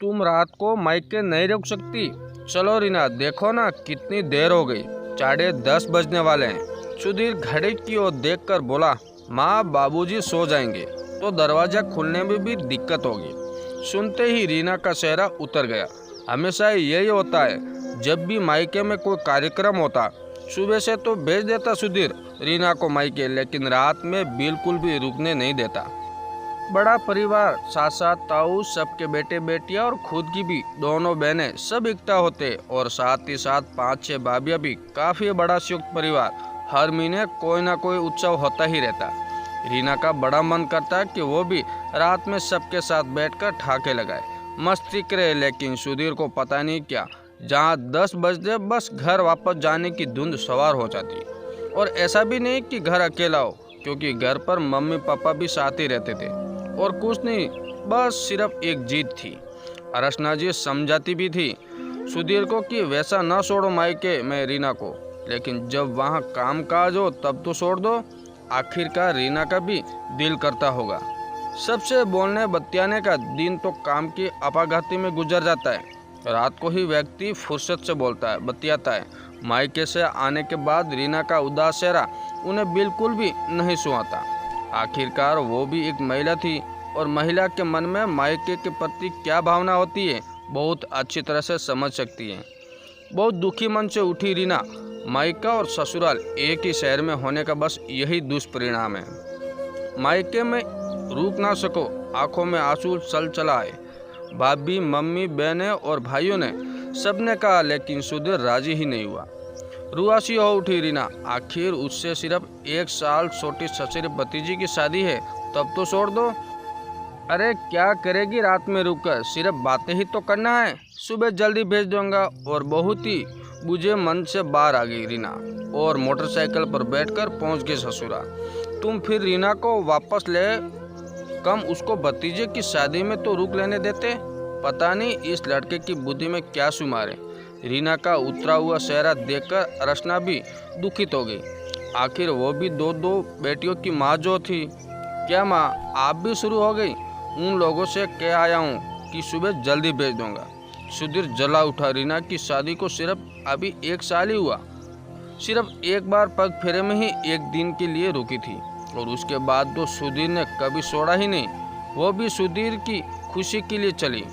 तुम रात को मायके नहीं रुक सकती? चलो रीना, देखो ना कितनी देर हो गई, 10:30 बजने वाले हैं। सुधीर घड़ी की ओर देखकर बोला, माँ बाबूजी सो जाएंगे तो दरवाज़ा खुलने में भी दिक्कत होगी। सुनते ही रीना का चेहरा उतर गया। हमेशा यही होता है, जब भी मायके में कोई कार्यक्रम होता, सुबह से तो भेज देता सुधीर रीना को मायके, लेकिन रात में बिल्कुल भी रुकने नहीं देता। बड़ा परिवार, साथ साथ ताऊ, सबके बेटे बेटियां और खुद की भी दोनों बहनें सब इकट्ठा होते, और साथ ही साथ 5-6 भाभियां भी। काफ़ी बड़ा संयुक्त परिवार। हर महीने कोई ना कोई उत्सव होता ही रहता। रीना का बड़ा मन करता कि वो भी रात में सबके साथ बैठकर ठाके लगाए, मस्ती करे, लेकिन सुधीर को पता नहीं क्या, जहाँ 10 बजते बस घर वापस जाने की धुंध सवार हो जाती। और ऐसा भी नहीं कि घर अकेला हो, क्योंकि घर पर मम्मी पापा भी साथ ही रहते थे। और कुछ नहीं, बस सिर्फ एक जिद थी। अर्चना जी समझाती भी थी सुधीर को कि वैसा न छोड़ो मायके में रीना को, लेकिन जब वहाँ काम काज हो तब तो छोड़ दो। आखिरकार रीना का भी दिल करता होगा। सबसे बोलने बतियाने का दिन तो काम की अपाघाती में गुजर जाता है। रात को ही व्यक्ति फुर्सत से बोलता है, बतियाता है। मायके से आने के बाद रीना का उदास चेहरा उन्हें बिल्कुल भी नहीं सुहाता। आखिरकार वो भी एक महिला थी, और महिला के मन में मायके के प्रति क्या भावना होती है बहुत अच्छी तरह से समझ सकती है। बहुत दुखी मन से उठी रीना। मायका और ससुराल एक ही शहर में होने का बस यही दुष्परिणाम है। मायके में रुक ना सको, आंखों में आंसू चल आए। भाभी, मम्मी, बहनें और भाइयों ने सबने कहा, लेकिन सुधीर राजी ही नहीं हुआ। रुआसी हो उठी रीना। आखिर उससे सिर्फ 1 साल छोटी ससुर भतीजी की शादी है, तब तो छोड़ दो। अरे क्या करेगी रात में रुककर, सिर्फ बातें ही तो करना है। सुबह जल्दी भेज दूंगा। और बहुत ही बुझे मन से बाहर आ गई रीना, और मोटरसाइकिल पर बैठकर पहुंच गई ससुरा। तुम फिर रीना को वापस ले, कम उसको भतीजे की शादी में तो रुक लेने देते। पता नहीं इस लड़के की बुद्धि में क्या शुमार है। रीना का उतरा हुआ चेहरा देखकर अर्चना भी दुखित हो गई। आखिर वो भी दो बेटियों की माँ जो थी। क्या माँ, आप भी शुरू हो गई? उन लोगों से कह आया हूँ कि सुबह जल्दी भेज दूंगा। सुधीर जला उठा। रीना की शादी को सिर्फ अभी 1 साल ही हुआ। सिर्फ एक बार पग फेरे में ही 1 दिन के लिए रुकी थी, और उसके बाद तो सुधीर ने कभी छोड़ा ही नहीं। वो भी सुधीर की खुशी के लिए चली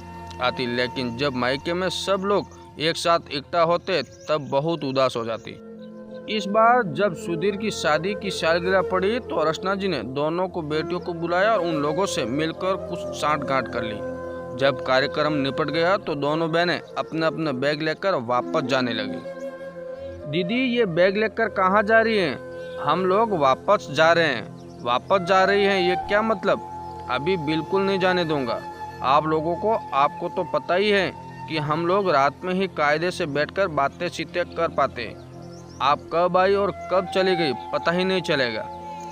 आती, लेकिन जब मायके में सब लोग एक साथ इकट्ठा होते तब बहुत उदास हो जाती। इस बार जब सुधीर की शादी की सालगिरह पड़ी तो अर्चना जी ने दोनों को बेटियों को बुलाया और उन लोगों से मिलकर कुछ साँठ-गाँठ कर ली। जब कार्यक्रम निपट गया तो दोनों बहनें अपने अपने बैग लेकर वापस जाने लगी। दीदी, ये बैग लेकर कहाँ जा रही हैं? हम लोग वापस जा रहे हैं। वापस जा रही हैं, ये क्या मतलब? अभी बिल्कुल नहीं जाने दूंगा आप लोगों को। आपको तो पता ही है कि हम लोग रात में ही कायदे से बैठकर बातें चीतें कर पाते हैं। आप कब आई और कब चली गई पता ही नहीं चलेगा।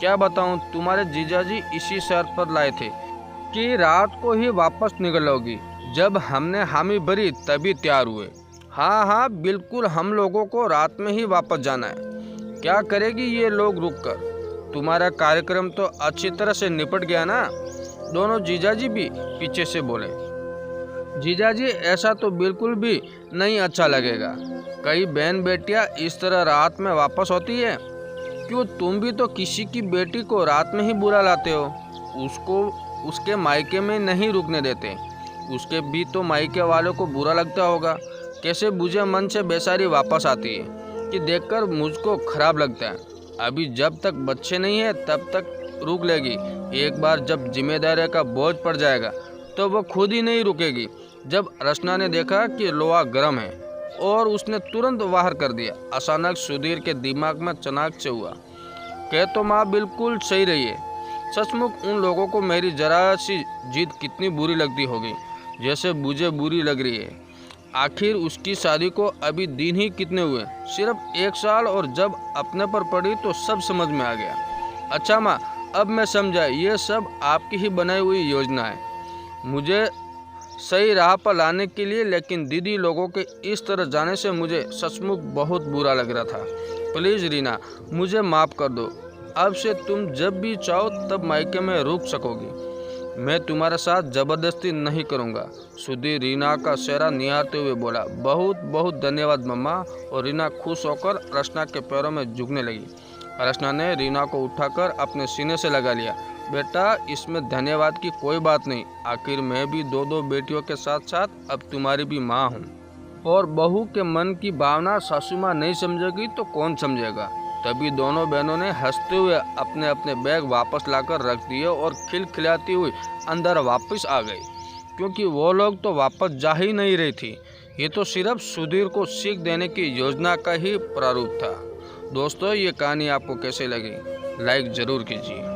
क्या बताऊं, तुम्हारे जीजाजी इसी शर्त पर लाए थे कि रात को ही वापस निकलोगी। जब हमने हामी भरी तभी तैयार हुए। हाँ हाँ बिल्कुल, हम लोगों को रात में ही वापस जाना है। क्या करेगी ये लोग रुककर? तुम्हारा कार्यक्रम तो अच्छी तरह से निपट गया ना? दोनों जीजाजी भी पीछे से बोले। जीजाजी, ऐसा तो बिल्कुल भी नहीं अच्छा लगेगा। कई बहन बेटियां इस तरह रात में वापस होती है। क्यों, तुम भी तो किसी की बेटी को रात में ही बुला लाते हो। उसको उसके मायके में नहीं रुकने देते। उसके भी तो मायके वालों को बुरा लगता होगा। कैसे बुझे मन से बेचारी वापस आती है कि देखकर मुझको खराब लगता है। अभी जब तक बच्चे नहीं है तब तक रुक लेगी। एक बार जब जिम्मेदारी का बोझ पड़ जाएगा तो वो खुद ही नहीं रुकेगी। जब अर्चना ने देखा कि लोहा गर्म है और उसने तुरंत बाहर कर दिया, अचानक सुधीर के दिमाग में चनाक से हुआ। कह तो माँ बिल्कुल सही रही है। सचमुच उन लोगों को मेरी जरा सी जिद कितनी बुरी लगती होगी, जैसे मुझे बुरी लग रही है। आखिर उसकी शादी को अभी दिन ही कितने हुए, सिर्फ 1 साल, और जब अपने पर पड़ी तो सब समझ में आ गया। अच्छा माँ, अब मैं समझा, ये सब आपकी ही बनाई हुई योजना है मुझे सही राह पर लाने के लिए। लेकिन दीदी लोगों के इस तरह जाने से मुझे सचमुच बहुत बुरा लग रहा था। प्लीज़ रीना, मुझे माफ़ कर दो। अब से तुम जब भी चाहो तब मायके में रुक सकोगी। मैं तुम्हारे साथ जबरदस्ती नहीं करूँगा। सुधीर रीना का चेहरा निहारते हुए बोला। बहुत बहुत धन्यवाद मम्मा। और रीना खुश होकर रचना के पैरों में झुकने लगी। रचना ने रीना को उठाकर अपने सीने से लगा लिया। बेटा, इसमें धन्यवाद की कोई बात नहीं। आखिर मैं भी दो बेटियों के साथ साथ अब तुम्हारी भी माँ हूँ। और बहू के मन की भावना सासू माँ नहीं समझेगी तो कौन समझेगा। तभी दोनों बहनों ने हंसते हुए अपने अपने बैग वापस लाकर रख दिए और खिलखिलाती हुई अंदर वापस आ गई, क्योंकि वो लोग तो वापस जा ही नहीं रही थी। ये तो सिर्फ सुधीर को सीख देने की योजना का ही प्रारूप था। दोस्तों, ये कहानी आपको कैसे लगी, लाइक ज़रूर कीजिए।